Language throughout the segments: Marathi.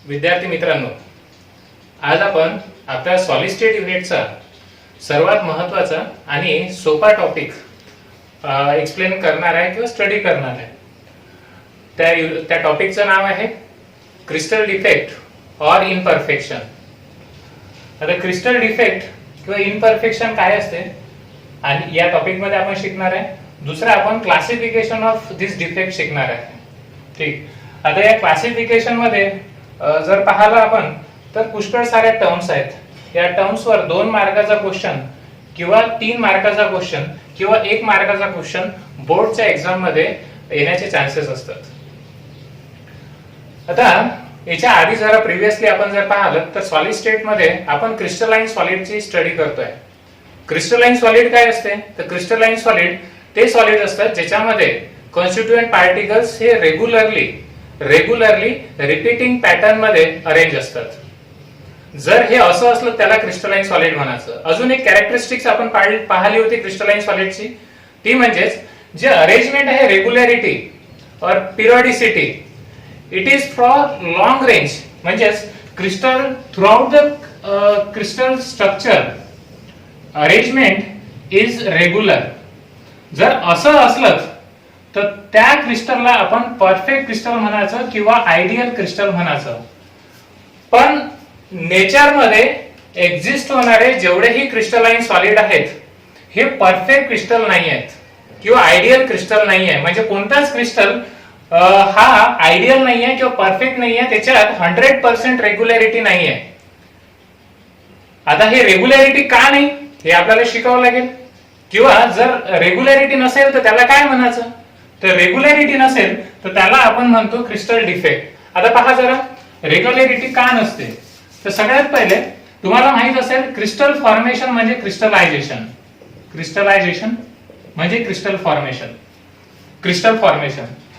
विद्यार्थी मित्रांनो, आज आपण आपल्या सॉलिड स्टेट युनिटचा सर्वात महत्त्वाचा आणि सोपा टॉपिक एक्सप्लेन करणार आहे किंवा स्टडी करणार आहे. त्या टॉपिकचं नाव आहे क्रिस्टल डिफेक्ट और इम्परफेक्शन. आता क्रिस्टल डिफेक्ट किंवा इम्परफेक्शन काय असते आणि या टॉपिक मध्ये आपण शिकणार आहे. दुसरा आपण क्लासिफिकेशन ऑफ दिस डिफेक्ट शिकणार आहे. ठीक. आता या क्लासिफिकेशन मध्ये जर पाहिलं आपण तर पुष्कळ साऱ्या टर्म्स आहेत. या टर्म्सवर 2 मार्काचा क्वेश्चन किंवा 3 मार्काचा क्वेश्चन किंवा 1 मार्काचा क्वेश्चन बोर्डच्या एक्झाम मध्ये येण्याचे चान्सेस असतात. आता याच्या आधी जरा प्रिव्हियसली आपण जर पाहिलं तर सॉलिड स्टेट मध्ये आपण क्रिस्टलाइन सॉलिडची स्टडी करतोय. क्रिस्टलाइन सॉलिड काय असते तर क्रिस्टलाइन सॉलिड ते सॉलिड असतात ज्याच्यामध्ये कॉन्स्टिट्यूएंट पार्टिकल्स हे रेग्युलरली रिपीटिंग पॅटर्न मध्ये अरेंज असतात. जर हे असं असलं त्याला क्रिस्टलाइन सॉलिड म्हणायचं. अजून एक कॅरेक्टरिस्टिक्स आपण पाहिली होती क्रिस्टलाइन सॉलिडची, ती म्हणजेच जे अरेंजमेंट आहे रेग्युलॅरिटी और periodicity it is for long range. म्हणजेच crystal throughout the crystal structure arrangement is regular. जर असं असलं तर त्या क्रिस्टलला आपण परफेक्ट क्रिस्टल म्हणायचं किंवा आयडियल क्रिस्टल म्हणायचं. पण नेचर मध्ये एक्झिस्ट होणारे जेवढेही क्रिस्टलाइन सॉलिड आहेत हे परफेक्ट क्रिस्टल नाही आहेत किंवा आयडियल क्रिस्टल नाही आहे. म्हणजे कोणताच क्रिस्टल हा आयडियल नाही आहे किंवा परफेक्ट नाही आहे, त्याच्यात 100% रेग्युलॅरिटी नाही आहे. आता हे रेग्युलॅरिटी का नाही हे आपल्याला शिकावं लागेल. किंवा जर रेग्युलॅरिटी नसेल तर त्याला काय म्हणायचं, तर रेग्युलॅरिटी नसेल तर त्याला आपण म्हणतो क्रिस्टल डिफेक्ट. आता पहा जरा रेग्युलॅरिटी का नसते. तर सगळ्यात पहिले तुम्हाला माहित असेल क्रिस्टल फॉर्मेशन म्हणजे क्रिस्टलायझेशन. क्रिस्टलायझेशन म्हणजे क्रिस्टल फॉर्मेशन.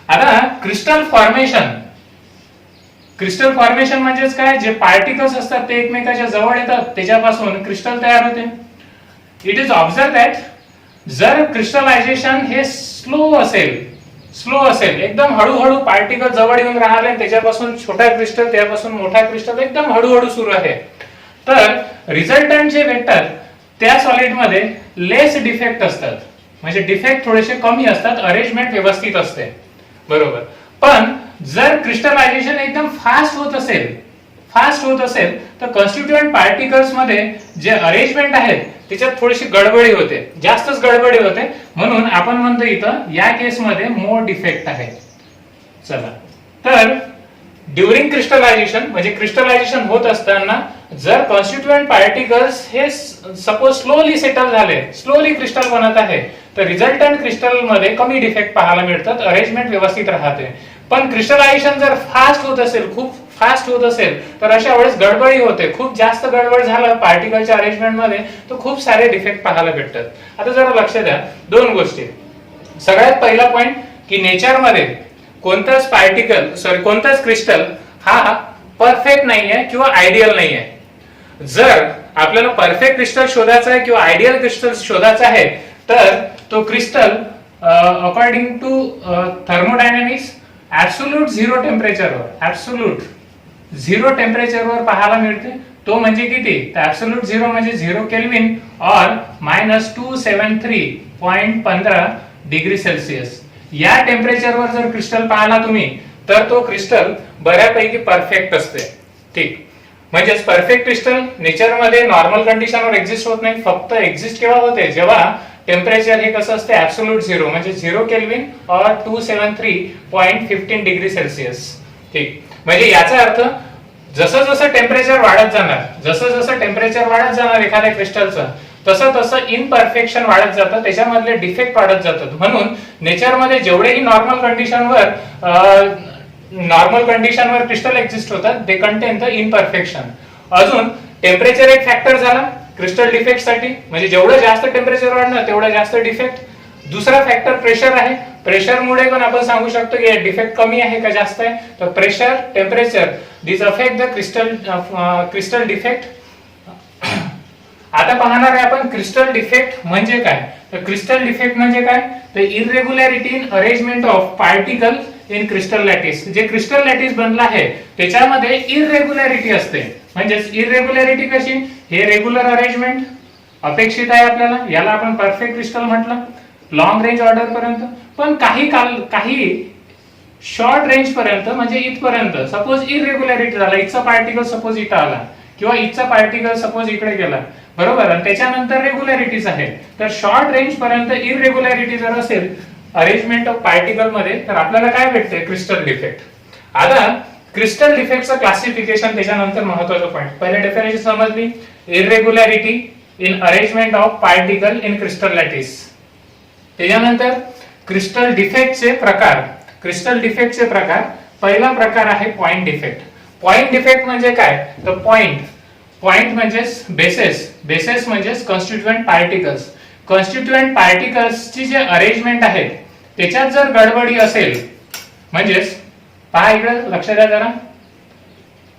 आता क्रिस्टल फॉर्मेशन म्हणजेच काय, जे पार्टिकल्स असतात ते एकमेकाच्या जवळ येतात त्याच्यापासून क्रिस्टल तयार होते. इट इज ऑब्झर्व दॅट जर क्रिस्टलायझेशन हे स्लो असेल एकदम हळूहळू पार्टिकल जवळ येऊन राहिले, त्याच्यापासून छोटा क्रिस्टल त्यापासून मोठा क्रिस्टल एकदम हळूहळू सुरू आहे, तर रिझल्टंट जे भेटतात त्या सॉलिड मध्ये लेस डिफेक्ट असतात. म्हणजे डिफेक्ट थोडेसे कमी असतात, अरेंजमेंट व्यवस्थित असते, बरोबर. पण जर क्रिस्टलायझेशन एकदम फास्ट होत असेल तर कॉन्स्टिट्यूएंट पार्टिकल्स मध्ये जे अरेंजमेंट आहेत त्याच्यात थोडीशी गडबडी होते, जास्तच गडबडी होते. म्हणून आपण म्हणतो इथं या केस मध्ये मोर डिफेक्ट आहे. चला, तर ड्युरिंग क्रिस्टलायझेशन म्हणजे क्रिस्टलायझेशन होत असताना जर कॉन्स्टिट्यूएंट पार्टिकल्स हे सपोज स्लोली सेटल झाले, स्लोली क्रिस्टल बनत आहे, तर रिझल्टंट क्रिस्टल मध्ये कमी डिफेक्ट पाहायला मिळतात, अरेंजमेंट व्यवस्थित राहते. पण क्रिस्टलायझेशन जर खूप फास्ट होत असेल तर अशा वेळेस गडबडी होते. खूप जास्त गडबड झालं पार्टिकलच्या अरेंजमेंट मध्ये तर खूप सारे डिफेक्ट पाहायला भेटतात. आता जरा लक्ष द्या 2 गोष्टी. सगळ्यात पहिला पॉइंट की नेचर मध्ये कोणताच क्रिस्टल हा परफेक्ट नाहीये किंवा आयडियल नाहीये. जर आपल्याला परफेक्ट क्रिस्टल शोधायचा आहे किंवा आयडियल क्रिस्टल शोधायचा आहे तर तो crystal according to thermodynamics absolute zero टेम्परेचरवर पाहायला मिळते. तो म्हणजे किती, तर ऍब्सोल्यूट 0 म्हणजे 0 केल्विन और -273.15 डिग्री सेल्सिअस. या टेम्परेचरवर जर क्रिस्टल पाहिला तुम्ही तर तो क्रिस्टल बऱ्यापैकी परफेक्ट असते. ठीक. म्हणजेच परफेक्ट क्रिस्टल नेचरमध्ये नॉर्मल कंडिशनवर एक्झिस्ट होत नाही. फक्त एक्झिस्ट केव्हा होते, जेव्हा टेम्परेचर हे कसं असते ऍब्सोल्यूट 0 म्हणजे 0 केल्विन और 273.15 डिग्री सेल्सिअस. ठीक. म्हणजे याचा अर्थ जसं टेम्परेचर वाढत जाणार एखाद्या क्रिस्टलचं तसं इनपरफेक्शन वाढत जातं, त्याच्यामधले डिफेक्ट वाढत जातात. म्हणून नेचरमध्ये जेवढेही नॉर्मल कंडिशनवर क्रिस्टल एक्झिस्ट होतात ते कंटेन द इनपरफेक्शन. अजून टेम्परेचर एक फॅक्टर झाला क्रिस्टल डिफेक्ट साठी, म्हणजे जेवढं जास्त टेम्परेचर वाढणार तेवढं जास्त डिफेक्ट. दुसरा फॅक्टर प्रेशर आहे. प्रेशरमुळे पण आपण सांगू शकतो की डिफेक्ट कमी आहे का जास्त आहे. तर pressure, temperature this affect the crystal defect. आता पाहणार आहे आपण क्रिस्टल डिफेक्ट म्हणजे काय. तर क्रिस्टल डिफेक्ट म्हणजे काय, तर irregularity in arrangement of particle in crystal lattice. जे क्रिस्टल लॅटिस बनलं आहे त्याच्यामध्ये इरेग्युलॅरिटी असते. म्हणजेच इरेग्युलॅरिटी कशी, हे रेग्युलर अरेंजमेंट अपेक्षित आहे आपल्याला, याला आपण परफेक्ट क्रिस्टल म्हटलं लॉंग रेंज ऑर्डर पर्यंत. पण काही शॉर्ट रेंज पर्यंत म्हणजे इथपर्यंत सपोज इरेग्युलॅरिटी झाला, इथचा पार्टिकल सपोज इथं आला किंवा इथचा पार्टिकल सपोज इकडे गेला, बरोबर, आणि त्याच्यानंतर रेग्युलॅरिटीज आहे. तर शॉर्ट रेंज पर्यंत इरेग्युलॅरिटी जर असेल अरेंजमेंट ऑफ पार्टिकल मध्ये तर आपल्याला काय भेटते, क्रिस्टल डिफेक्ट. आता क्रिस्टल डिफेक्टचं क्लासिफिकेशन त्याच्यानंतर महत्वाचं पॉईंट. पहिले डेफिनेशन समजली, irregularity in arrangement of particle in crystal lattice. त्याच्यानंतर क्रिस्टल डिफेक्टचे प्रकार. क्रिस्टल डिफेक्टचे प्रकार, पहिला प्रकार आहे पॉइंट डिफेक्ट. पॉइंट डिफेक्ट म्हणजे काय, तर पॉइंट म्हणजे बेसेस म्हणजे कॉन्स्टिट्युएंट पार्टिकल्स. कॉन्स्टिट्युएंट पार्टिकल्सची जे अरेंजमेंट आहे त्याच्यात जर गडबडी असेल, म्हणजेच पहा इकडे लक्ष द्या जरा,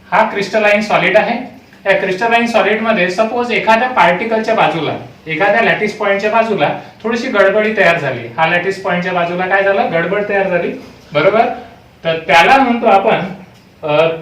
हा क्रिस्टलाइन सॉलिड आहे. या क्रिस्टलाइन सॉलिड मध्ये सपोज एखाद्या पार्टिकलच्या बाजूला, एखाद्या लॅटिस पॉइंटच्या बाजूला थोडीशी गडबडी तयार झाली. हा लॅटिस पॉइंटच्या बाजूला काय झालं, गडबड तयार झाली, बरोबर. तर त्याला म्हणतो आपण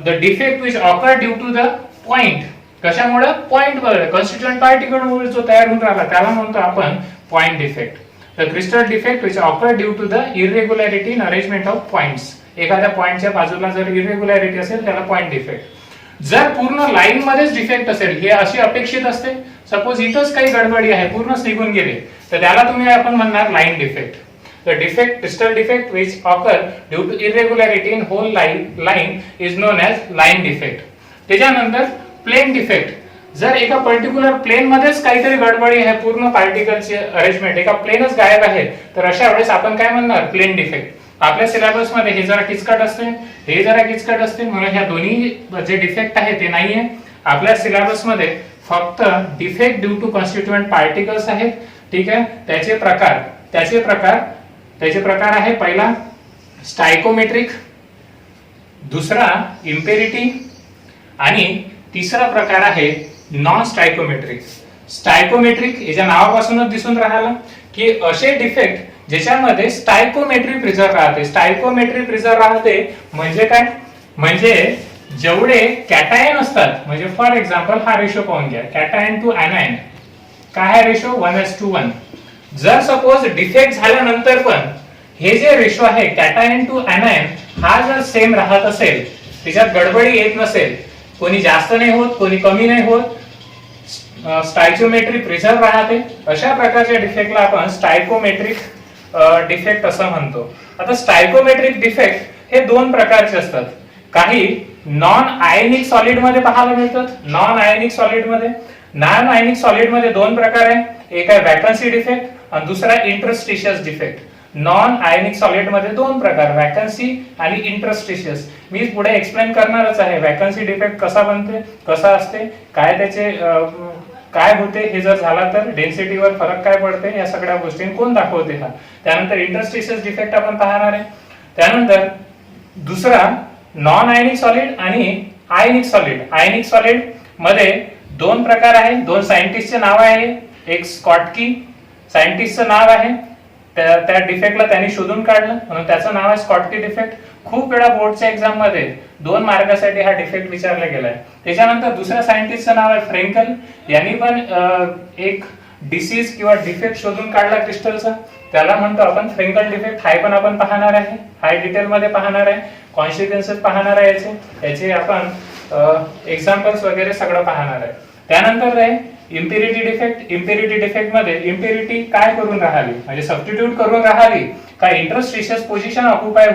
the defect which occur due to the point. कशामुळे, पॉइंट कॉन्स्टिट्युएंट पार्टिकल मुळे जो तयार होऊन राहिला त्याला म्हणतो आपण point defect. The crystal defect which occur due to the irregularity in arrangement of points. एखाद्या पॉइंटच्या बाजूला जर इरेग्युलॅरिटी असेल त्याला पॉइंट डिफेक्ट. जर पूर्ण लाईन मध्येच डिफेक्ट असेल, हे अशी अपेक्षित असते, सपोज इथंच काही गडबडी आहे, पूर्णच निघून गेले, तर त्याला तुम्ही आपण म्हणणार line defect. The defect, crystal defect which occur due to irregularity in whole line is known as line defect. त्याच्यानंतर प्लेन डिफेक्ट. जर एका पर्टिक्युलर प्लेन मध्येच काहीतरी गडबडी आहे, पूर्ण पार्टिकलची अरेंजमेंट एका प्लेनच गायब आहे, तर अशा वेळेस आपण काय म्हणणार, प्लेन डिफेक्ट. आपल्या सिलेबस मध्ये हे जरा किचकट असते, हे जरा किचकट असते, म्हणून ह्या दोन्ही जे डिफेक्ट आहे ते नाहीये. आपल्या सिलेबस मध्ये फक्त defect due to constituent particles आहेत. ठीक आहे. त्याचे प्रकार आहे, पहिला स्टायकोमेट्रिक, दुसरा इम्पेरिटी आणि तिसरा प्रकार आहे नॉन स्टायकोमेट्रिक. स्टायकोमेट्रिक याच्या नावापासूनच दिसून राहिला की असे डिफेक्ट ज्याच्यामध्ये स्टायकोमेट्री प्रिझर्व राहते. स्टायकोमेट्री प्रिझर्व राहते म्हणजे काय, म्हणजे जेवढे कॅटायन असतात, म्हणजे फॉर एक्झाम्पल हा रेशो पाहून घ्या, कॅटायन टू एनायन, काय आहे रेशो, 1:1. जर सपोज डिफेक्ट झाल्यानंतर पण हे जे रेशो आहे कॅटायन टू एनायन हा जर सेम राहत असेल, त्याच्यात गडबडी येत नसेल, कोणी जास्त नाही होत, कोणी कमी नाही होत, स्टायकोमेट्री प्रिझर्व राहते, अशा प्रकारच्या डिफेक्टला आपण स्टायकोमेट्रिक डिफेक्ट असं म्हणतो. आता स्टायकोमेट्रिक डिफेक्ट हे दोन प्रकारचे असतात. काही नॉन आयनिक सॉलिड मध्ये पाहायला मिळतात. नॉन आयनिक सॉलिड मध्ये दोन प्रकार आहे, एक आहे वॅकन्सी डिफेक्ट आणि दुसरा इंटरस्टिशियस डिफेक्ट. नॉन आयनिक सॉलिड मध्ये दोन प्रकार, वॅकन्सी आणि इंटरस्टिशियस. मी पुढे एक्सप्लेन करणारच आहे वॅकन्सी डिफेक्ट कसा बनते, कसा असते, काय त्याचे काय होते, हे जर झाला तर डेन्सिटीवर फरक काय पडते, या सगळ्या गोष्टी कोण दाखवते हा. त्यानंतर इंटरस्टिशियस डिफेक्ट आपण पाहणार आहे. त्यानंतर दुसरा नॉन आयनिक सॉलिड आणि आयनिक सॉलिड. आयनिक सॉलिड मध्ये दोन प्रकार आहे, दोन सायंटिस्टचे नाव आहे. एक स्कॉटकी सायंटिस्टचं नाव आहे, त्या डिफेक्टला त्यांनी शोधून काढलं म्हणून त्याचं नाव आहे स्कॉटकी डिफेक्ट. खूप वेळा बोर्डच्या एक्झाम मध्ये 2 मार्कासाठी हा डिफेक्ट विचारला गेलाय. त्याच्यानंतर दुसऱ्या सायंटिस्टचं नाव आहे फ्रेंकल. यांनी पण एक डिसीज किंवा डिफेक्ट शोधून काढला क्रिस्टलचा, त्याला म्हणतो आपण फ्रेंकल डिफेक्ट. हाय पण आपण पाहणार आहे, हाय डिटेल मध्ये पाहणार आहे, कॉन्सिक्वेन्सेस पाहणार आहे, याचे आपण एक्झाम्पल्स वगैरे सगळं पाहणार आहे. त्यानंतर आहे इम्प्युरिटी डिफेक्ट. इम्प्युरिटी डिफेक्ट मध्ये इम्प्युरिटी काय करून राहिली, म्हणजे सबस्टिट्यूट करून राहिली का इंटरस्टिशियस पोझिशन ऑक्युपाय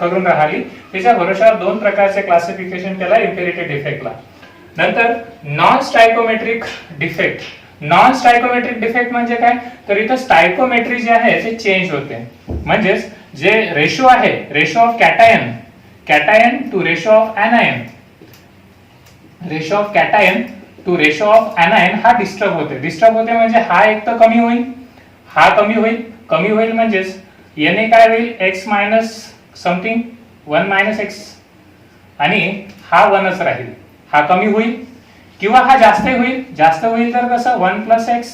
करून राहिली, त्याच्या भरोशावर दोन प्रकारचे क्लासिफिकेशन केला इम्प्युरिटी डिफेक्टला. नंतर नॉन स्टायकोमेट्रिक डिफेक्ट. नॉन स्टायकोमेट्रिक डिफेक्ट म्हणजे काय, तर इथं स्टायकोमेट्री जे आहे ते चेंज होते. म्हणजेच जे रेशो आहे, ratio of cation to ratio of anion, ratio of cation to ratio of anion हा डिस्टर्ब होते म्हणजे हा एक तर कमी होईल, हा कमी होईल म्हणजेच याने काय होईल, x minus something 1 minus x आणि हा 1च राहील, हा कमी होईल. किंवा हा जास्त होईल तर कसं 1 प्लस x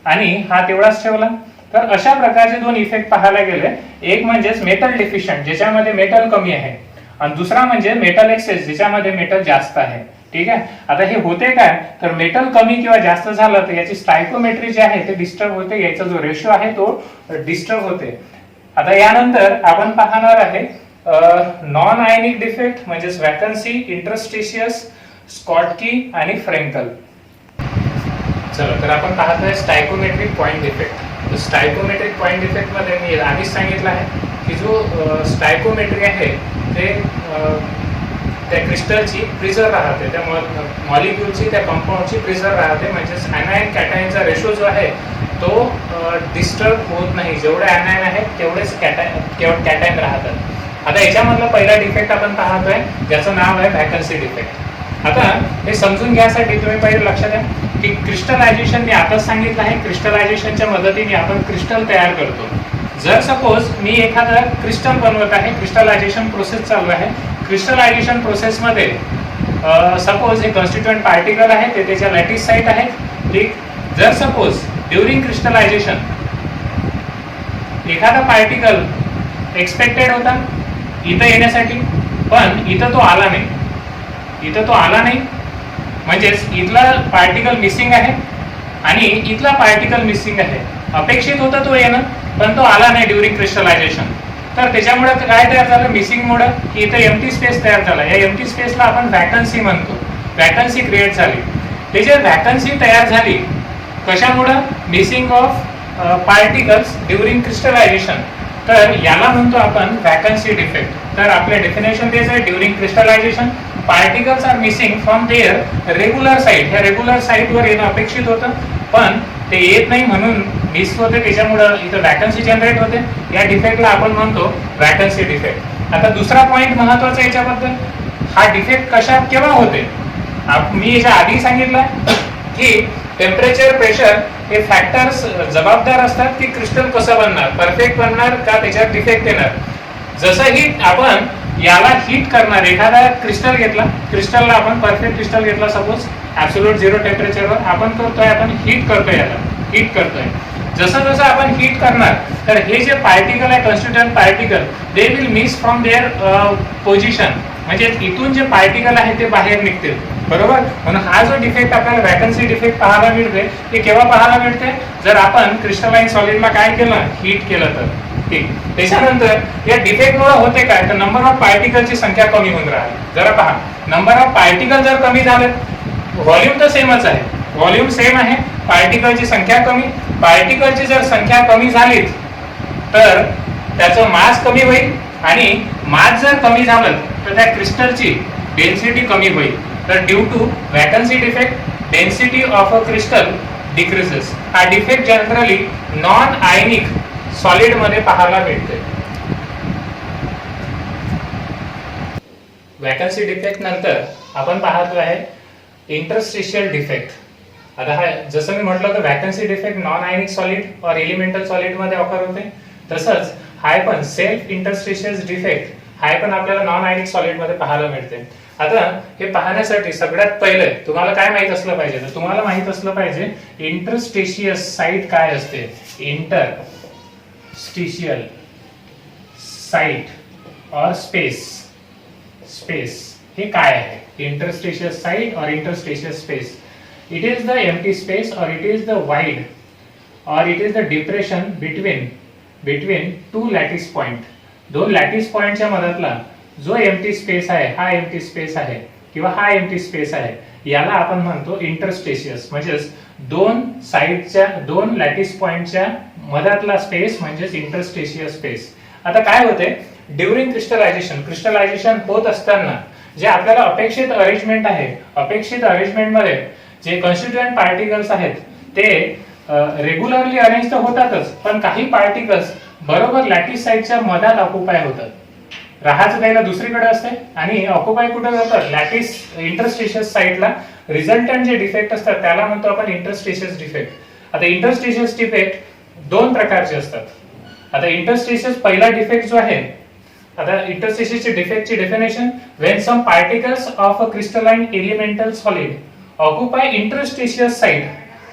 आणि हा तेवढाच ठेवला. तर अशा प्रकारचे दोन इफेक्ट पाहायला गेले, एक म्हणजेच मेटल डिफिशियंट ज्याच्यामध्ये मेटल कमी आहे, आणि दुसरा म्हणजे मेटल एक्सेस ज्याच्यामध्ये मेटल जास्त आहे. ठीक आहे. आता हे होते काय, तर मेटल कमी किंवा जास्त झालं तर याची स्टायकोमेट्री जी आहे ते डिस्टर्ब होते, याचा जो रेशो आहे तो डिस्टर्ब होते. आता यानंतर आपण पाहणार आहे नॉन आयनिक डिफेक्ट म्हणजेच वॅकन्सी, इंटरस्टिशियस, स्कॉटकी आणि फ्रेंकल. चला तर आपण पाहतोय स्टायकोमेट्रिक पॉइंट डिफेक्ट. स्टायकोमेट्रिक पॉइंट डिफेक्ट मध्ये मी आधीच सांगितलं आहे की जो स्टायकोमेट्री आहे ते त्या क्रिस्टलची प्रिझर्व राहते, त्या मॉलिक्यूलची, त्या कंपाऊंडची प्रिझर्व राहते, म्हणजेच ॲनायन कॅटायनचा रेशो जो आहे तो डिस्टर्ब होत नाही. जेवढे ॲनायन आहेत तेवढेच कॅटायन राहतात. आता याच्यामधला पहिला डिफेक्ट आपण पाहतोय ज्याचं नाव आहे व्हॅकन्सी डिफेक्ट. आता हे समजून घ्यासाठी तुम्ही पहिले लक्षात द्या की क्रिस्टलायझेशन मी आताच सांगितलं आहे, क्रिस्टलायझेशनच्या मदतीने आपण क्रिस्टल तयार करतो. जर सपोज मी एखादं क्रिस्टल बनवत आहे, क्रिस्टलायझेशन प्रोसेस चालू आहे, क्रिस्टलायझेशन प्रोसेसमध्ये सपोज हे कॉन्स्टिट्युएंट पार्टिकल आहे ते त्याच्या लॅटिस साईट आहेत. ठीक. जर सपोज ड्युरिंग क्रिस्टलायझेशन एखादा पार्टिकल एक्सपेक्टेड होता इथं येण्यासाठी, पण इथं तो आला नाही, म्हणजेच इथला पार्टिकल मिसिंग आहे आणि इथला पार्टिकल मिसिंग आहे. अपेक्षित होता तो येणं पण तो आला नाही ड्युरिंग क्रिस्टलायझेशन. तर त्याच्यामुळे काय तयार झालं, मिसिंग मुळे की इथं एम्प्टी स्पेस तयार झाला. या एम्प्टी स्पेसला आपण व्हॅकन्सी म्हणतो. व्हॅकन्सी क्रिएट झाली. ते जे व्हॅकन्सी तयार झाली कशामुळं, missing of particles during crystallization, तर याला म्हणतो आपण व्हॅकन्सी डिफेक्ट. तर आपल्या डेफिनेशन तेच आहे, during crystallization particles are missing from their regular site. ह्या रेग्युलर साईटवर येणं अपेक्षित होतं पण ते येत नाही म्हणून मिस होते, त्याच्यामुळं इथं व्हॅकन्सी जनरेट होते. या डिफेक्टला आपण म्हणतो व्हॅकन्सी डिफेक्ट. आता दुसरा पॉइंट महत्वाचा याच्याबद्दल, हा डिफेक्ट केव्हा होते. मी याच्या आधी सांगितलं की टेम्परेचर, प्रेशर हे फॅक्टर्स जबाबदार असतात की क्रिस्टल कसं बनणार, परफेक्ट बनणार का त्याच्यात डिफेक्ट येणार. जसंही आपण याला हीट करणार, एखादा क्रिस्टल घेतला, क्रिस्टलला आपण परफेक्ट क्रिस्टल घेतला सपोज ऍब्सोल्यूट 0 टेम्परेचरवर, आपण हीट करतोय, याला हीट करतोय. जसं जसं आपण हीट करणार तर हे जे पार्टिकल आहे, constituent particle, they will miss from their position, म्हणजे इथून जे पार्टिकल आहे ते बाहेर निघतील. बरोबर. म्हणून हा जो डिफेक्ट आपल्याला व्हॅकन्सी डिफेक्ट पाहायला मिळते ते केव्हा पाहायला मिळते, जर आपण क्रिस्टलाइन सॉलिडला काय केलं, हीट केलं तर. ठीक. त्याच्यानंतर या डिफेक्टमुळे होते काय, तर नंबर ऑफ पार्टिकलची संख्या कमी होऊन राहिली. जरा पहा, नंबर ऑफ पार्टिकल जर कमी झाले, व्हॉल्यूम तर सेमच आहे, व्हॉल्यूम सेम आहे, पार्टिकलची संख्या कमी, पार्टिकलची जर संख्या कमी झाली तर त्याचं मास कमी होईल, आणि मास जर कमी झालं तर त्या क्रिस्टलची डेन्सिटी कमी होईल. तर due to vacancy defect density of a crystal decreases. हा defect generally non ionic solid मध्ये पाहायला मिळते. व्हॅकन्सी डिफेक्ट नंतर आपण पाहतो आहे इंटरस्टिशियल डिफेक्ट. आता हा जसं मी म्हटलं तर vacancy defect non ionic solid और एलिमेंटल सॉलिड मध्ये ऑकर होते, तसंच हाय पण सेल्फ इंटरस्टिशियल डिफेक्ट हाय पण आपल्याला नॉन आयनिक सॉलिड मध्ये पाहायला मिळते. आता हे पाहण्यासाठी सगळ्यात पहिले तुम्हाला काय माहित असलं पाहिजे, तर तुम्हाला माहित असलं पाहिजे इंटरस्टिशियस साइट काय असते. इंटरस्टिशियल साइट और स्पेस हे काय आहे. इंटरस्टिशियस साइट और इंटरस्टिशियस space, it is the empty space or it is the void or it is the depression between two lattice point. दोन लॅटिस पॉइंटच्या मधातला जो एम्प्टी स्पेस आहे, हा एम्प्टी स्पेस आहे किंवा हा एम्प्टी स्पेस आहे, याला आपण म्हणतो इंटरस्टिशियस. म्हणजेच दोन साइडच्या, दोन लॅटिस पॉइंटच्या मधातला स्पेस म्हणजेच इंटरस्टिशियस स्पेस. आता काय होते, ड्युरिंग क्रिस्टलायझेशन होत असताना जे आपल्याला अपेक्षित अरेंजमेंट आहे, अपेक्षित अरेंजमेंट मध्ये जे कॉन्स्टिट्युएंट पार्टिकल्स आहेत ते रेग्युलरली अरेंज तर होतातच, पण काही पार्टिकल्स बरोबर लॅटिस साइडच्या मधात ऑक्युपाय होतात. राहायचं त्याला दुसरीकडे असते आणि ऑक्युपाय कुठे होतात, लॅटिस इंटरस्टिशियस साइडला. रिझल्टंट जे डिफेक्ट असतात त्याला म्हणतो आपण इंटरस्टिशियस डिफेक्ट. आता इंटरस्टिशियस डिफेक्ट दोन प्रकारचे असतात. आता इंटरस्टिशियस पहिला डिफेक्ट जो आहे, आता इंटरस्टिशियस डिफेक्टची definition, when some particles of a crystalline elemental solid occupy interstitial site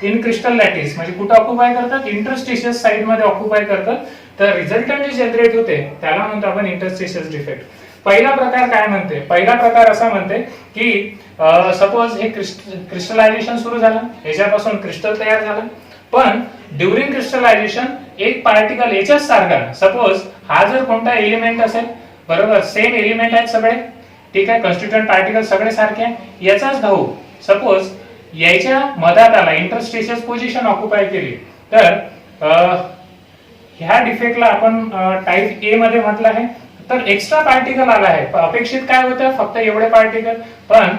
in crystal lattice म्हणजे कुठं ऑक्युपाय करतात, इंटरस्टिशियस साइड मध्ये ऑक्युपाय करतात. तर रिझल्टंट जे जनरेट होते त्याला म्हणतो आपण इंटरस्टिशियस डिफेक्ट. पहिला प्रकार काय म्हणते, पहिला प्रकार असा म्हणते की सपोज हे क्रिस्टलायझेशन सुरू झालं, याच्यापासून क्रिस्टल तयार झालं, पण ड्युरिंग क्रिस्टलायझेशन एक पार्टिकल याच्याच सारखा, सपोज हा जर कोणता एलिमेंट असेल, बरोबर, सेम एलिमेंट आहेत सगळे, ठीक आहे, कॉन्स्टिट्यूएंट पार्टिकल सगळे सारखे आहे, याचाच भाऊ सपोज याच्या मधात आला, इंटरस्टिशियस पोझिशन ऑक्युपाय केली, तर ह्या डिफेक्टला आपण टाइप ए मध्ये म्हटलं आहे. तर एक्स्ट्रा पार्टिकल आला आहे, अपेक्षित काय होतं, फक्त एवढे पार्टिकल, पण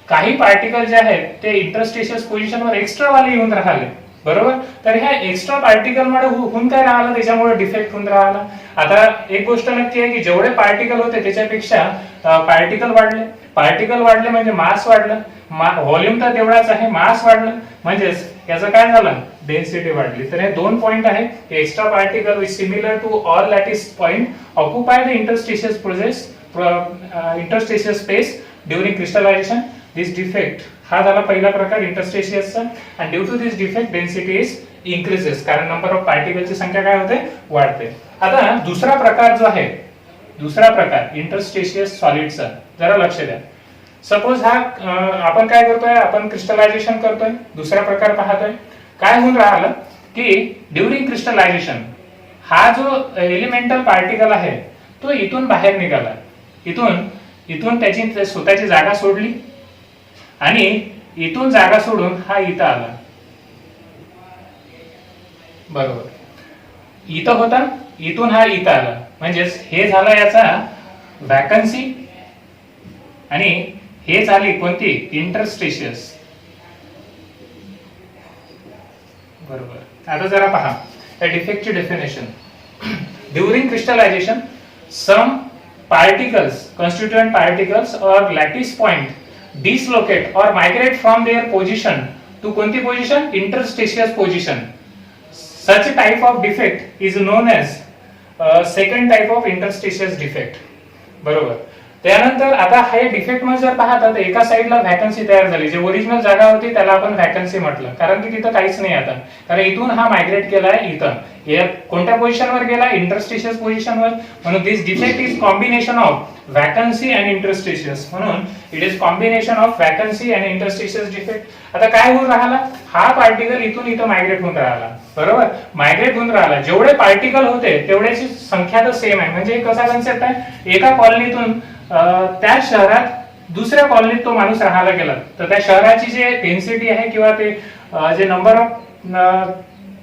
काही पार्टिकल जे आहेत ते इंटरस्टिशियस पोझिशनवर एक्स्ट्रा वाले येऊन राहिले, बरोबर. तर ह्या एक्स्ट्रा पार्टिकल मध्ये होऊन काय राहिलं, त्याच्यामुळे डिफेक्ट होऊन राहिला. आता एक गोष्ट नक्की आहे की जेवढे पार्टिकल होते त्याच्यापेक्षा पार्टिकल वाढले, पार्टिकल वाढले म्हणजे मास वाढलं, व्हॉल्यूम तर तेवढाच आहे, मास वाढलं म्हणजेच याचं काय झालं, डेन्सिटी वाढली. तर हे दोन पॉइंट आहे, extra particle which similar to all lattice point occupy the interstitial process interstitial space during crystallisation. This defect हा झाला पहिला प्रकार इंटरस्टिशियसचा. आणि due to this defect density is increases, कारण नंबर ऑफ पार्टिकलची संख्या काय होते, वाढते. आता दुसरा प्रकार जो आहे, दुसरा प्रकार इंटरस्टिशियस सॉलिडचा, जरा लक्ष द्या. सपोज हा आपण काय करतोय, आपण क्रिस्टलायझेशन करतोय, दुसरा प्रकार पाहतोय. काय होऊन राहिलं की ड्युरिंग क्रिस्टलायझेशन हा जो एलिमेंटल पार्टिकल आहे तो इथून बाहेर निघाला, इथून त्याची स्वतःची जागा सोडली आणि इथून जागा सोडून हा इथं आला, बरोबर. इथं होता, इथून हा इथं आला, म्हणजेच हे झालं याचा वॅकन्सी आणि हे झाली कोणती, इंटरस्टिशियस, बरोबर. आता जरा पहा त्या डिफेक्टची definition. During crystallisation some particles, constituent particles or lattice point dislocate or migrate from their position to कोणती position, interstitious position. Such type of defect is known as second type of interstitious defect, बरोबर. त्यानंतर आता हे डिफेक्ट मध्ये जर पाहता तर एका साइडला व्हॅकन्सी तयार झाली, जे ओरिजिनल जागा होती त्याला आपण व्हॅकन्सी म्हटलं, कारण की तिथं काहीच नाही आता, कारण इथून हा मायग्रेट केलाय इथं, या कोणत्या पोझिशनवर गेला, इंटरस्टिशियस पोझिशनवर. म्हणून this defect is combination of vacancy and interstitial, म्हणून it is combination of vacancy and interstitial defect. आता काय होऊन राहिला, हा पार्टिकल इथून इथं मायग्रेट होऊन राहिला, बरोबर, मायग्रेट होऊन राहिला. जेवढे पार्टिकल होते तेवढ्याची संख्या तर सेम आहे, म्हणजे कसा कन्सेप्ट आहे, एका कॉलनीतून त्या शहरात दुसऱ्या कॉलनीत तो माणूस राहायला गेला, तर त्या शहराची जे डेन्सिटी आहे किंवा ते जे नंबर ऑफ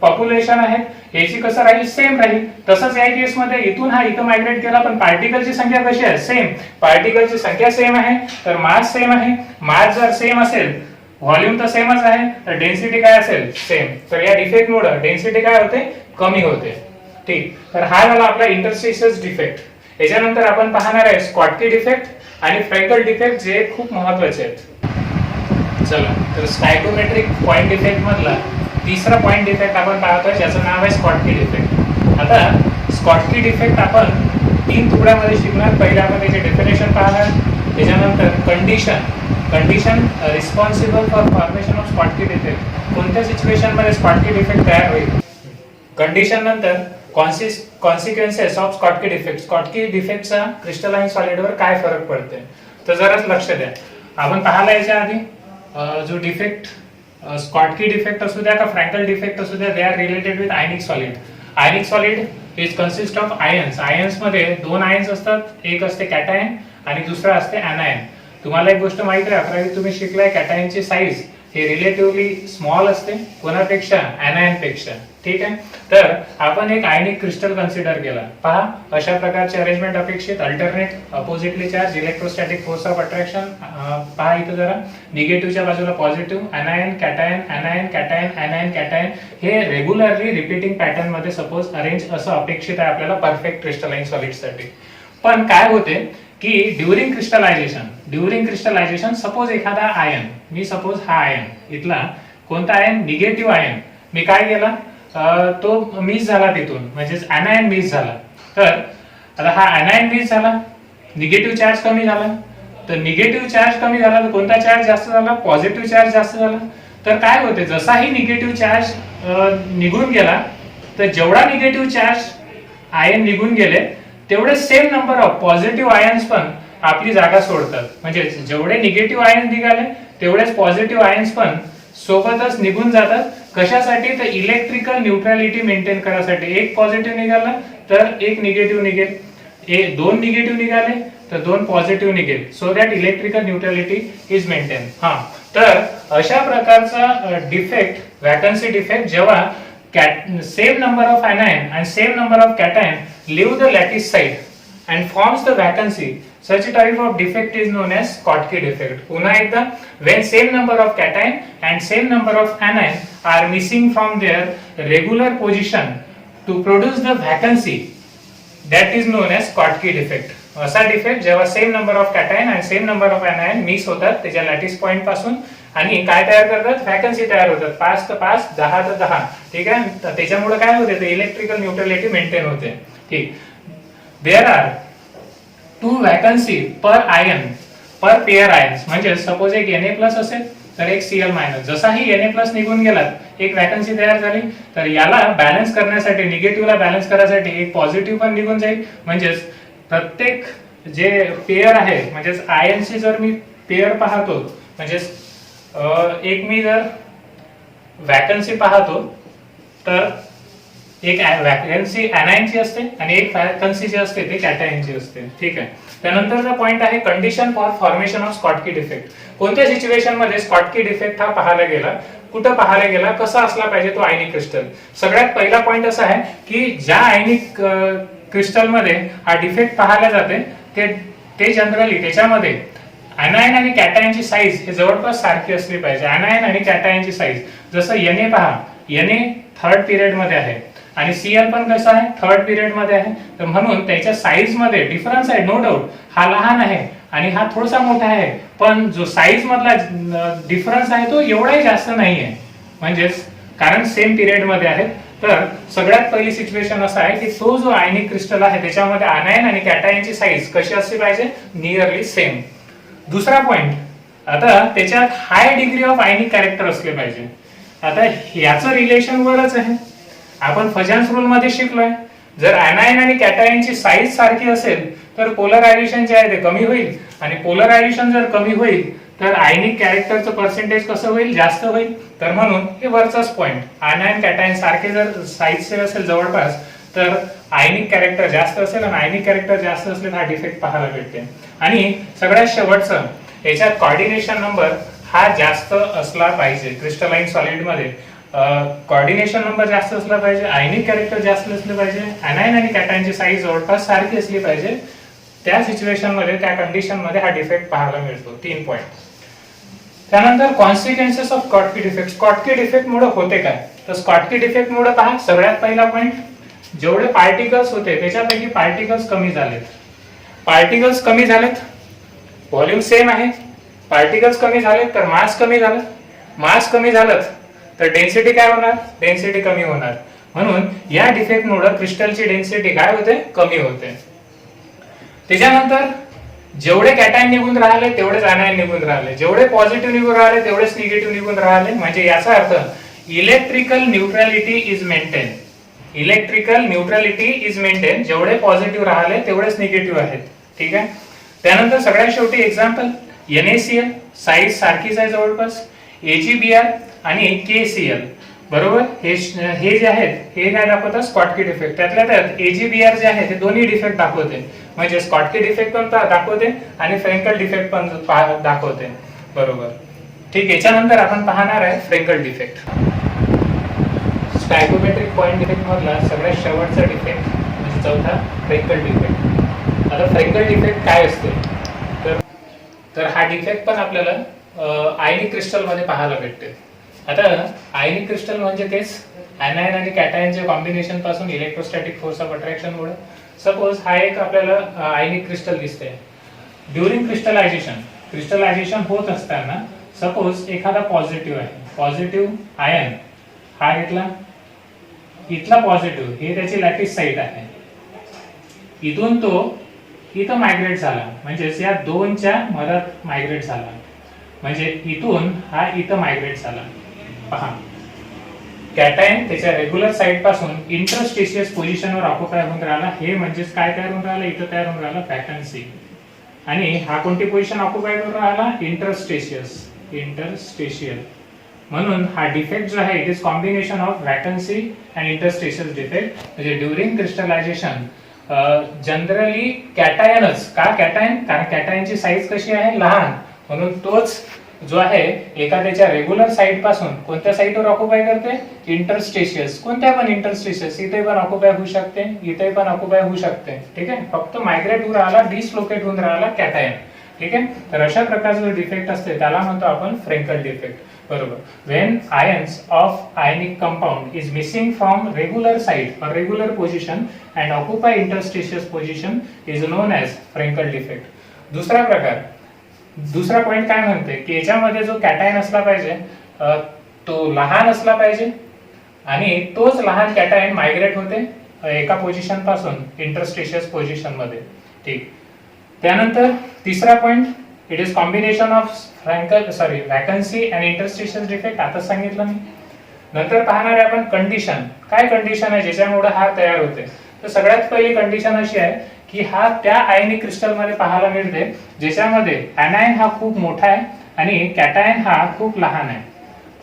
पॉप्युलेशन आहे याची कसं राहील, सेम राहील. तसंच या केसमध्ये इथून हा इथं मायग्रेट केला, पण पार्टिकलची संख्या कशी आहे, सेम. पार्टिकलची संख्या सेम आहे तर मास सेम आहे, मास जर सेम असेल, व्हॉल्यूम तर सेमच आहे, तर डेन्सिटी काय असेल, सेम. तर या डिफेक्ट मुळे डेन्सिटी काय होते, कमी होते, ठीक. तर हा झाला आपला इंटरस्टिशियस डिफेक्ट. याच्यानंतर आपण पाहणार आहे स्कॉटकी डिफेक्ट आणि फ्रँकल डिफेक्ट, जे खूप महत्वाचे आहेत. चला, तर स्टायकोमेट्रिक पॉइंट डिफेक्ट मधला तिसरा पॉइंट डिफेक्ट आपण पाहतोय, ज्याचं नाव आहे स्कॉटकी डिफेक्ट. आता स्कॉटकी डिफेक्ट आपण 3 तुकड्यामध्ये शिकणार. पहिले आपण त्याचे डेफिनेशन पाहणार, त्याच्यानंतर condition responsible for formation of Schottky defect, कोणत्या सिच्युएशन मध्ये स्कॉटकी डिफेक्ट तयार होईल, कंडिशन नंतर consequences of Schottky defect, Schottky डिफेक्टचा क्रिस्टलाइन सॉलिडवर काय फरक पडते. तर जराच लक्ष द्या. आपण पाहिला याच्या आधी जो डिफेक्ट स्कॉटकी डिफेक्ट असू द्या का फ्रँकल डिफेक्ट असू द्या, they are related with ionic solid. Ionic solid is consist of ions. Ions मध्ये 2 आयन्स असतात, एक असते कॅटायन आणि दुसरा असते ऍनायन. तुम्हाला एक गोष्ट माहिती आहे, 11वी तुम्ही शिकलाय, कॅटायनची साईज हे रिलेटिव्हली स्मॉल असते कोणापेक्षा, ऍनायन पेक्षा, ठीक आहे. तर आपण एक आयनिक क्रिस्टल कन्सिडर केला. पहा अशा प्रकारचे अरेंजमेंट अपेक्षित, alternate oppositely charge, electrostatic force of attraction. पहा इथं जरा निगेटिव्हच्या बाजूला पॉझिटिव्ह, अनायन कॅटायन, अनायन कॅटायन, अनायन कॅटायन, हे रेग्युलरली रिपीटिंग पॅटर्न मध्ये सपोज अरेंज असं अपेक्षित आहे आपल्याला परफेक्ट क्रिस्टलाइन सॉलिड साठी. पण काय होते की ड्युरिंग क्रिस्टलायझेशन सपोज एखादा आयन, मी सपोज हा आयन इथला कोणता आयन, निगेटिव्ह आयन, मी काय केला, तो मिस झाला तिथून, म्हणजेच अनायन मिस झाला. तर आता हा अनायन मिस झाला, निगेटिव्ह चार्ज कमी झाला. तर निगेटिव्ह चार्ज कमी झाला तर कोणता चार्ज जास्त झाला, पॉझिटिव्ह चार्ज जास्त झाला. तर काय होते, जसाही निगेटिव्ह चार्ज निघून गेला, तर जेवढा निगेटिव्ह चार्ज आयन निघून गेले तेवढे same number of positive ions पण आपली जागा सोडतात. म्हणजे जेवढे निगेटिव्ह आयन्स निघाले तेवढेच पॉझिटिव्ह आयन्स पण सोबतच निघून जातात. कशासाठी, तर इलेक्ट्रिकल न्यूट्रॅलिटी मेंटेन करायसाठी. एक पॉझिटिव्ह निघाला तर एक निगेटिव्ह निघेल, दोन निगेटिव्ह निघाले तर दोन पॉझिटिव्ह निघेल, so that electrical neutrality is maintain. हा, तर अशा प्रकारचा डिफेक्ट, वॅकन्सी डिफेक्ट, जेव्हा same number of anion and same number of cation leave the lattice site and forms the vacancy, such a type of defect is known as Schottky defect. पुन्हा एकदा, when same number of cation and same number of anion are missing from their regular position to produce the vacancy, that is known as Schottky defect. असा डिफेक्ट जेव्हा सेम नंबर ऑफ कॅटायन आणि same number of anion miss होतात त्याच्या लॅटिस पॉइंट पासून आणि काय तयार करतात, वॅकन्सी तयार होतात, 5 तर 5, 10 तर 10. ठीक आहे, तर त्याच्यामुळे काय होते, ते इलेक्ट्रिकल न्यूट्रॅलिटी मेंटेन होते. ठीक, there are 2 vacancy per ion per pair ions. म्हणजे सपोज एक Na+ असेल तर एक Cl-. जसाही Na+ निघून गेला एक वॅकन्सी तयार झाली, तर याला बॅलन्स करण्यासाठी, निगेटिव्हला बॅलन्स करण्यासाठी एक पॉझिटिव्ह पण निघून जाईल. म्हणजे प्रत्येक जे पेअर आहे, म्हणजे आयनची जर मी पेअर पाहतो, म्हणजे एक मी जर वॅकन्सी पाहतो तर एक वॅकन्सी anion ची असते आणि एक वॅकन्सी जी असते ते कॅटायन ची असते. ठीक आहे, त्यानंतरचा पॉइंट आहे condition for formation of Schottky defect. कोणत्या सिच्युएशन मध्ये स्कॉटकी डिफेक्ट हा पाहायला गेला, कुठं पाहायला गेला, कसा असला पाहिजे तो आयनिक क्रिस्टल. सगळ्यात पहिला पॉइंट असा आहे की ज्या आयनिक क्रिस्टल मध्ये हा डिफेक्ट पाहायला जाते ते जनरली त्याच्यामध्ये anion आणि कॅटायनची साईज हे जवळपास सारखी असली पाहिजे. anion आणि कॅटायनची साईज, जसं Na पहा, Na थर्ड पिरियड मध्ये आहे आणि Cl पण कसं आहे, थर्ड पिरियड मध्ये आहे. तर म्हणून त्याच्या साईज मध्ये डिफरन्स आहे, नो डाऊट. हा लहान आहे आणि हा थोडासा मोठा आहे, पण जो साईज मधला डिफरन्स आहे तो एवढाही जास्त नाही आहे, म्हणजेच कारण सेम पिरियड मध्ये आहेत. तर सगळ्यात पहिली सिच्युएशन असं आहे की तो जो आयनिक क्रिस्टल आहे त्याच्यामध्ये anion आणि कॅटायनची साईज कशी असली पाहिजे, नियरली सेम. दुसरा पॉइंट, आता त्याच्यात हाय डिग्री ऑफ आयनिक कॅरेक्टर असले पाहिजे. आता याचं रिलेशन वरच आहे, आपण फजन्स रूल मध्ये शिकलोय. जर anion आणि कॅटायनची साईज सारखी असेल तर पोलरायझेशन जे आहे ते कमी होईल आणि पोलरायझेशन जर कमी होईल तर आयनिक कॅरेक्टरचं पर्सेंटेज कसं होईल, जास्त होईल. तर म्हणून हे वरचाच पॉइंट, anion कॅटायन सारखे जर साईजचे असेल जवळपास तर आयनिक कॅरेक्टर जास्त असेल आणि आयनिक कॅरेक्टर जास्त असले तर हा डिफेक्ट पाहायला भेटते. आणि सगळ्यात शेवटचं, याच्यात कोऑर्डिनेशन नंबर हा जास्त असला पाहिजे. क्रिस्टलाइन सॉलिड मध्ये कोऑर्डिनेशन नंबर जास्त असला पाहिजे, आयनिक कॅरेक्टर जास्त असले पाहिजे, anion आणि कॅटायनची साईज जवळपास सारखी असली पाहिजे. त्या सिच्युएशन मध्ये, त्या कंडिशन मध्ये हा डिफेक्ट पाहायला मिळतो. 3 पॉइंट. त्यानंतर consequences of Schottky defect. Schottky defect मुळे होते काय, तर स्कॉटकी डिफेक्ट मुळे पहा, सगळ्यात पहिला पॉइंट, जेवढे पार्टिकल्स होते त्याच्यापैकी पार्टिकल्स कमी झालेत. पार्टिकल्स कमी झालेत, व्हॉल्यूम सेम आहे, पार्टिकल्स कमी झालेत तर मास कमी झालं, मास कमी झालं तर डेन्सिटी काय होणार, डेन्सिटी कमी होणार. म्हणून या डिफेक्ट मुळे क्रिस्टलची डेन्सिटी काय होते, कमी होते. त्याच्यानंतर जेवढे कॅटायन निघून राहिले तेवढेच anion निघून राहिले, जेवढे पॉझिटिव्ह निघून राहिले तेवढेच निगेटिव्ह निघून राहिले. म्हणजे याचा अर्थ electrical neutrality is maintain. Electrical neutrality is maintain, जेवढे पॉझिटिव्ह राहिले तेवढेच निगेटिव्ह आहेत. ठीक आहे, त्यानंतर सगळ्यात शेवटी एक्झाम्पल, NaCl साईज सारखीच आहे जवळपास, AgBr आणि KCl बरोबर. हे जे आहेत हे काय दाखवतात, स्कॉटकी डिफेक्ट. त्यातल्या त्यात AgBr जे आहे ते दोन्ही डिफेक्ट दाखवते, म्हणजे स्कॉटकी डिफेक्ट पण दाखवते आणि फ्रेंकल डिफेक्ट पण दाखवते बरोबर. ठीक, याच्यानंतर आपण पाहणार आहे फ्रेंकल डिफेक्ट. स्टायकोमेट्रिक पॉइंट डिफेक्ट मधला सगळ्यात शेवटचा डिफेक्ट म्हणजे चौथा, फ्रेंकल डिफेक्ट. आता फ्रेंकल डिफेक्ट काय असते, तर हा डिफेक्ट पण आपल्याला आयनिक क्रिस्टल मध्ये पाहायला भेटते. आता आयनिक क्रिस्टल म्हणजे तेच anion आणि कॅटायनच्या कॉम्बिनेशन पासून इलेक्ट्रोस्टॅटिक फोर्स ऑफ अट्रॅक्शन मुळे. सपोज हा एक आपल्याला आयनिक क्रिस्टल दिसते. ड्युरिंग क्रिस्टलायझेशन होत असताना सपोज एखादा पॉझिटिव्ह आहे, पॉझिटिव्ह आयन हा घेतला, इथला पॉझिटिव्ह हे त्याची लॅटिस साईट आहे, इथून तो इथं मायग्रेट झाला, म्हणजे या दोनच्या मधात मायग्रेट झाला, म्हणजे इथून हा इथं मायग्रेट झाला. पहा, कॅटायन त्याच्या रेग्युलर साइड पासून इंटरस्टेशियस पोझिशनवर ऑक्युपाय होऊन राहिला, हे म्हणजेच काय तयार होऊन राहिलं, इथं तयार होऊन राहिला वॅकन्सी. आणि हा कोणती पोझिशन ऑक्युपाय करून राहिला, इंटरस्टेशियल. म्हणून हा डिफेक्ट जो आहे it is combination of vacancy and interstitial defect. म्हणजे ड्युरिंग क्रिस्टलायझेशन जनरली कॅटायनच, का कॅटायन, कारण कॅटायनची साईज कशी आहे, लहान, म्हणून तोच जो आहे एका त्याच्या रेग्युलर साइड पासून कोणत्या साइडवर ऑक्युपाय करते, इंटरस्टेशियस. कोणत्या पण इंटरस्टेशियस, इथे पण ऑक्युपाय होऊ शकते, इथे पण ऑक्युपाय होऊ शकते. ठीक आहे, फक्त मायग्रेट होऊन राहिला, डिसलोकेट होऊन राहिला कॅटायन. ठीक आहे, तर अशा प्रकारचा जो डिफेक्ट असते त्याला म्हणतो आपण फ्रेंकल डिफेक्ट. बरोबर. When ions of ionic compound is missing from regular site और regular position and occupy interstitial position is known as Frenkel defect. दुसरा पॉइंट काय म्हणते की याच्यामध्ये जो कॅटायन असला पाहिजे तो लहान असला पाहिजे आणि तोच लहान कॅटायन मायग्रेट होते एका पोझिशन पासून इंटरस्टेशियस पोझिशन मध्ये. ठीक, त्यानंतर तिसरा point, it is combination of vacancy and interstitial defect. आता सांगितलं मी. नंतर पाहणार आहे आपण कंडिशन. काय कंडिशन आहे ज्याच्यामुळे हा तयार होते. तर सगळ्यात पहिली कंडिशन अशी आहे की हा त्या आयनिक क्रिस्टल मध्ये पाहायला मिळते ज्याच्यामध्ये ऍनायन हा खूप मोठा आहे आणि कॅटायन हा खूप लहान आहे.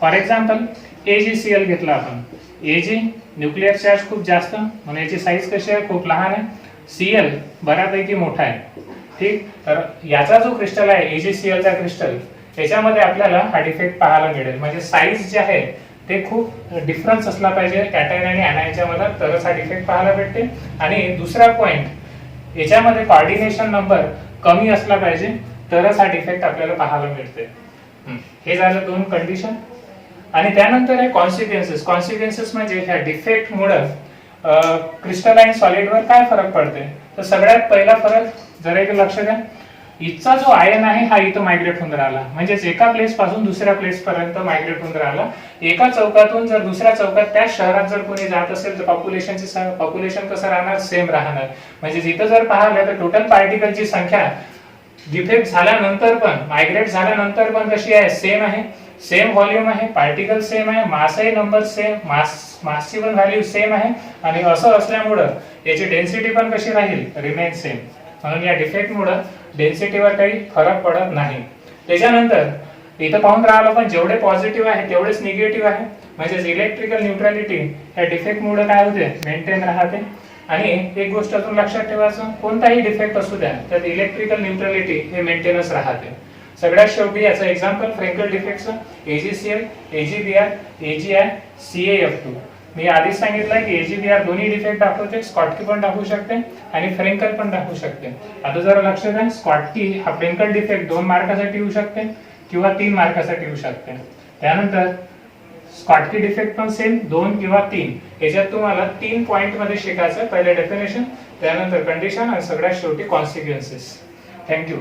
फॉर एक्झाम्पल AgCl घेतला आपण. Ag न्यूक्लिअर चार्ज खूप जास्त, म्हणून याची साईज कशी आहे, खूप लहान आहे. Cl बऱ्यापैकी मोठा आहे. ठीक, तर याचा जो क्रिस्टल आहे AgCl चा क्रिस्टल, त्याच्यामध्ये आपल्याला हा डिफेक्ट पाहायला मिळेल. म्हणजे साईज जे आहे ते खूप डिफरन्स असला पाहिजे कॅटायन आणि ऍनायनच्या मध्ये, तरच हा डिफेक्ट पाहायला भेटते. आणि दुसरा पॉइंट, याच्यामध्ये कोऑर्डिनेशन नंबर कमी असला पाहिजे, तरच हा डिफेक्ट आपल्याला पाहायला मिळते. हे झालं दोन कंडिशन. आणि त्यानंतर आहे कॉन्सिक्वेन्सेस. कॉन्सिक्वेन्सेस म्हणजे ह्या डिफेक्ट मुळे क्रिस्टलाइन सॉलिडवर काय फरक पडते. तर सगळ्यात पहिला फरक जरा एक लक्ष द्या, इथचा जो आयन आहे हा इथं मायग्रेट होऊन राहिला, म्हणजेच एका प्लेस पासून दुसऱ्या प्लेस पर्यंत मायग्रेट होऊन राहिला. एका चौकातून जर दुसऱ्या चौकात त्या शहरात जर कोणी जात असेल तर पॉप्युलेशन कसं राहणार, सेम राहणार. म्हणजे जिथं जर पाहिलं तर टोटल पार्टिकलची संख्या डिफेक्ट झाल्यानंतर पण, मायग्रेट झाल्यानंतर पण कशी आहे, सेम आहे. सेम व्हॉल्यूम आहे, पार्टिकल सेम आहे, मासही नंबर सेम, मासची पण व्हॅल्यू सेम आहे. आणि असं असल्यामुळं याची डेन्सिटी पण कशी राहील, रिमेन सेम. म्हणून या डिफेक्ट मुळे डेन्सिटीवर काही फरक पडत नाही. त्याच्यानंतर इथं पाहून राहिलो पण जेवढे पॉझिटिव्ह आहे तेवढेच निगेटिव्ह आहे. म्हणजे इलेक्ट्रिकल न्यूट्रॅलिटी या डिफेक्ट मुळे काय होते, मेंटेन राहते. आणि एक गोष्ट अजून लक्षात ठेवायचं, कोणताही डिफेक्ट असू द्या तर इलेक्ट्रिकल न्यूट्रॅलिटी हे मेंटेनच राहते. सगळ्यात शेवटी याचं एक्झाम्पल फ्रेंकल डिफेक्टचं AgCl, AgBr, AgI, CaF2. मी आधीच सांगितलं की AgBr दोन्ही डिफेक्ट दाखवते, स्कॉटकी पण दाखवू शकते आणि फ्रेंकल पण दाखवू शकते. आता जरा लक्ष द्या, स्कॉटकी हा फ्रेंकल डिफेक्ट 2 मार्कासाठी येऊ शकते किंवा 3 मार्कासाठी येऊ शकते. त्यानंतर स्कॉटकी डिफेक्ट पण सेम 2 किंवा 3. याच्यात तुम्हाला 3 पॉइंट मध्ये शिकायचं. पहिले डेफिनेशन, त्यानंतर कंडिशन आणि सगळ्यात शेवटी कॉन्सिक्वेन्सेस. थँक्यू.